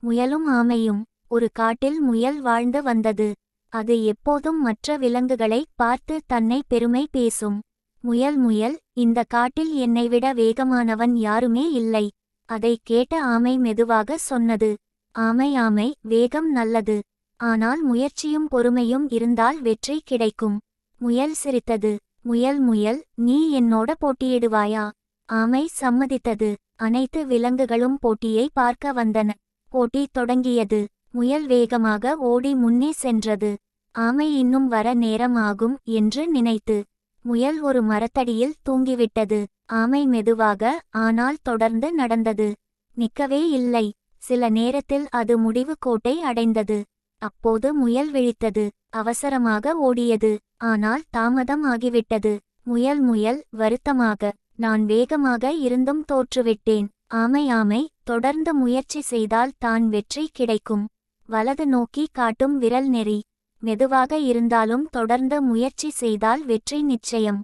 முயலும் ஆமையும். ஒரு காட்டில் முயல் வாழ்ந்து வந்தது. அது எப்போதும் மற்ற விலங்குகளை பார்த்து தன்னை பெருமை பேசும். முயல் முயல், இந்த காட்டில் என்னைவிட வேகமானவன் யாருமே இல்லை. அதை கேட்ட ஆமை மெதுவாக சொன்னது. ஆமை ஆமை, வேகம் நல்லது. ஆனால் முயற்சியும் பொறுமையும் இருந்தால் வெற்றி கிடைக்கும். முயல் சிரித்தது. முயல் முயல், நீ என்னோட போட்டியிடுவாயா? ஆமை சம்மதித்தது. அனைத்து விலங்குகளும் போட்டியை பார்க்க வந்தன. போட்டி தொடங்கியது. முயல் வேகமாக ஓடி முன்னே சென்றது. ஆமை இன்னும் வர நேரம் ஆகும் என்று நினைத்து முயல் ஒரு மரத்தடியில் தூங்கிவிட்டது. ஆமை மெதுவாக ஆனால் தொடர்ந்து நடந்தது. நிற்கவே இல்லை. சில நேரத்தில் அது முடிவு கோட்டை அடைந்தது. அப்போது முயல் விழித்தது. அவசரமாக ஓடியது. ஆனால் தாமதம் ஆகிவிட்டது. முயல் முயல், வருத்தமாக, நான் வேகமாக இருந்தும் தோற்றுவிட்டேன். ஆமை ஆமை, தொடர்ந்து முயற்சி செய்தால் தான் வெற்றி கிடைக்கும். வலது நோக்கி காட்டும் விரல் நெறி. மெதுவாக இருந்தாலும் தொடர்ந்து முயற்சி செய்தால் வெற்றி நிச்சயம்.